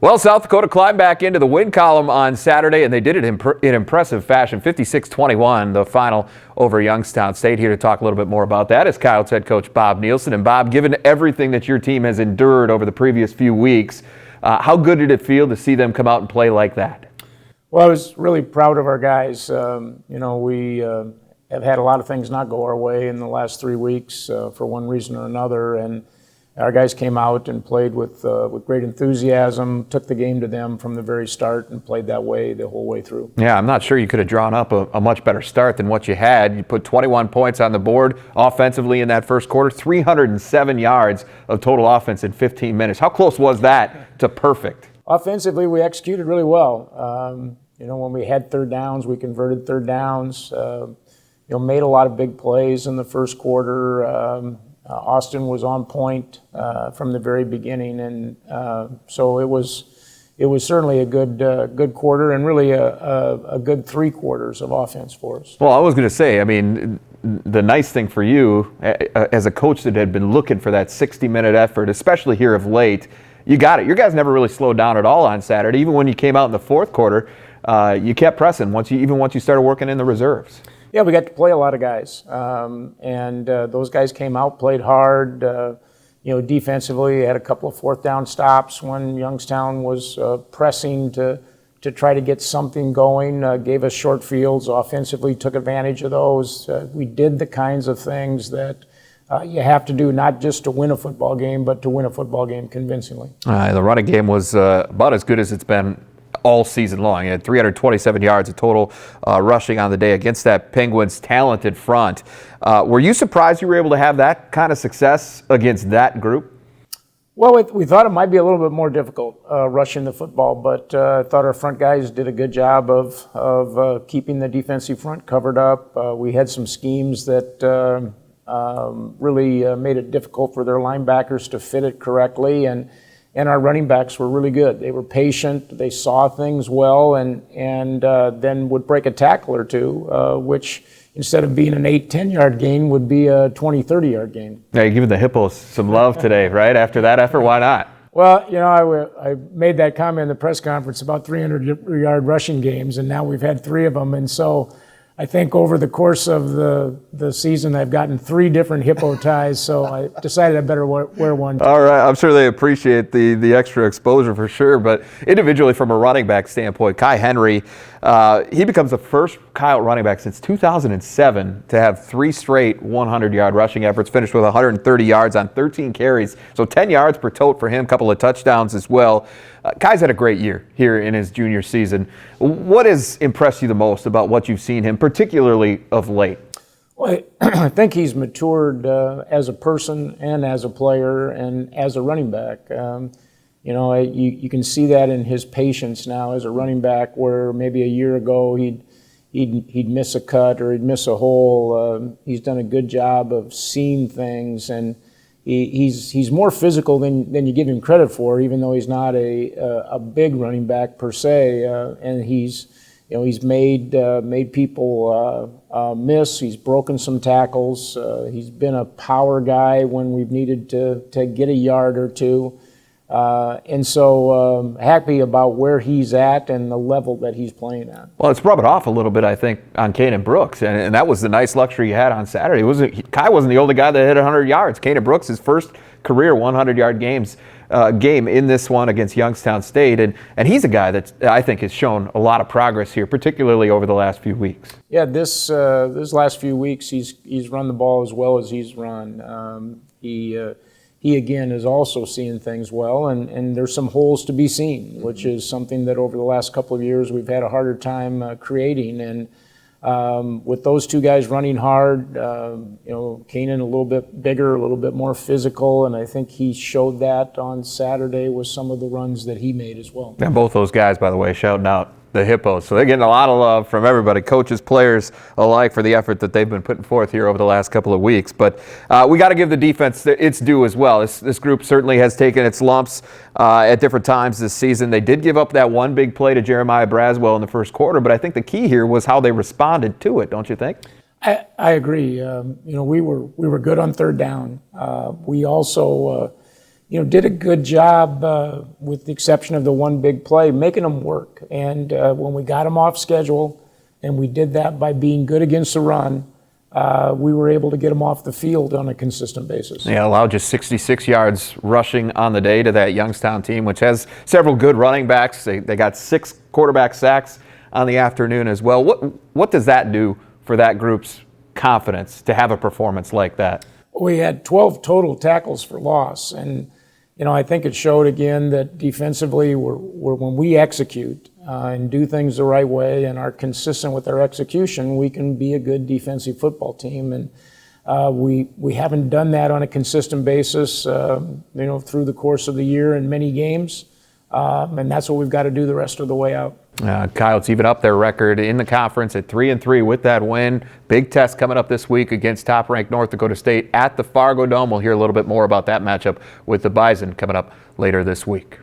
Well, South Dakota climbed back into the win column on Saturday, and they did it in impressive fashion. 56-21, the final over Youngstown State. Here to talk a little bit more about that is Coyotes head coach Bob Nielson. And Bob, given everything that your team has endured over the previous few weeks, how good did it feel to see them come out and play like that? Well, I was really proud of our guys. We have had a lot of things not go our way in the last 3 weeks for one reason or another, and our guys came out and played with great enthusiasm, took the game to them from the very start, and played that way the whole way through. Yeah, I'm not sure you could have drawn up a much better start than what you had. You put 21 points on the board offensively in that first quarter, 307 yards of total offense in 15 minutes. How close was that to perfect? Offensively, we executed really well. When we had third downs, we converted third downs. Made a lot of big plays in the first quarter. Austin was on point from the very beginning, and so it was certainly a good quarter, and really a good 3 quarters of offense for us. Well, I was going to say, the nice thing for you as a coach that had been looking for that 60-minute effort, especially here of late, you got it. Your guys never really slowed down at all on Saturday. Even when you came out in the fourth quarter, you kept pressing once you started working in the reserves. Yeah, we got to play a lot of guys, and those guys came out, played hard. Defensively, had a couple of fourth down stops when Youngstown was pressing to try to get something going. Gave us short fields. Offensively, took advantage of those. We did the kinds of things that you have to do, not just to win a football game, but to win a football game convincingly. The running game was about as good as it's been all season long. He had 327 yards of total rushing on the day against that Penguins talented front. Were you surprised you were able to have that kind of success against that group? Well, we thought it might be a little bit more difficult rushing the football, but I thought our front guys did a good job of keeping the defensive front covered up. We had some schemes that really made it difficult for their linebackers to fit it correctly, and our running backs were really good. They were patient, they saw things well, and then would break a tackle or two, which instead of being an 8-10 yard gain would be a 20-30 yard gain. Yeah, you're giving the Hippos some love today, right? After that effort, why not? Well, I made that comment in the press conference about 300-yard rushing games, and now we've had 3 of them, and so I think over the course of the season, I've gotten 3 different hippo ties, so I decided I better wear one. All right, I'm sure they appreciate the extra exposure for sure, but individually from a running back standpoint, Kai Henry, he becomes the first Coyote running back since 2007 to have 3 straight 100-yard rushing efforts, finished with 130 yards on 13 carries, so 10 yards per tote for him, a couple of touchdowns as well. Kai's had a great year here in his junior season. What has impressed you the most about what you've seen him, particularly of late? Well, I think he's matured as a person and as a player and as a running back. You can see that in his patience now as a running back, where maybe a year ago he'd miss a cut or he'd miss a hole. He's done a good job of seeing things, and he's more physical than you give him credit for, even though he's not a big running back per se. And he's made people miss. He's broken some tackles. He's been a power guy when we've needed to get a yard or two. And so happy about where he's at and the level that he's playing at. Well, it's rubbing off a little bit, I think, on Kanan Brooks, and that was the nice luxury he had on Saturday. Kai wasn't the only guy that hit 100 yards. Kanan Brooks, his first career 100-yard game in this one against Youngstown State, and he's a guy that I think has shown a lot of progress here, particularly over the last few weeks. Yeah, this last few weeks he's run the ball as well as he's run. He again is also seeing things well, and there's some holes to be seen, which is something that over the last couple of years we've had a harder time creating. And with those 2 guys running hard, Kanan a little bit bigger, a little bit more physical, and I think he showed that on Saturday with some of the runs that he made as well. And both those guys, by the way, shouting out the Hippos. So they're getting a lot of love from everybody, coaches, players alike, for the effort that they've been putting forth here over the last couple of weeks. But we got to give the defense its due as well. This group certainly has taken its lumps at different times this season. They did give up that one big play to Jeremiah Braswell in the first quarter, but I think the key here was how they responded to it, don't you think? I agree. We were good on third down. We also did a good job, with the exception of the one big play, making them work. And when we got them off schedule, and we did that by being good against the run, we were able to get them off the field on a consistent basis. Yeah, allowed just 66 yards rushing on the day to that Youngstown team, which has several good running backs. They got 6 quarterback sacks on the afternoon as well. What does that do for that group's confidence to have a performance like that? We had 12 total tackles for loss, and I think it showed again that defensively, when we execute and do things the right way and are consistent with our execution, we can be a good defensive football team. And we haven't done that on a consistent basis, through the course of the year in many games, and that's what we've got to do the rest of the way out. Coyotes even up their record in the conference at 3-3 with that win. Big test coming up this week against top-ranked North Dakota State at the Fargo Dome. We'll hear a little bit more about that matchup with the Bison coming up later this week.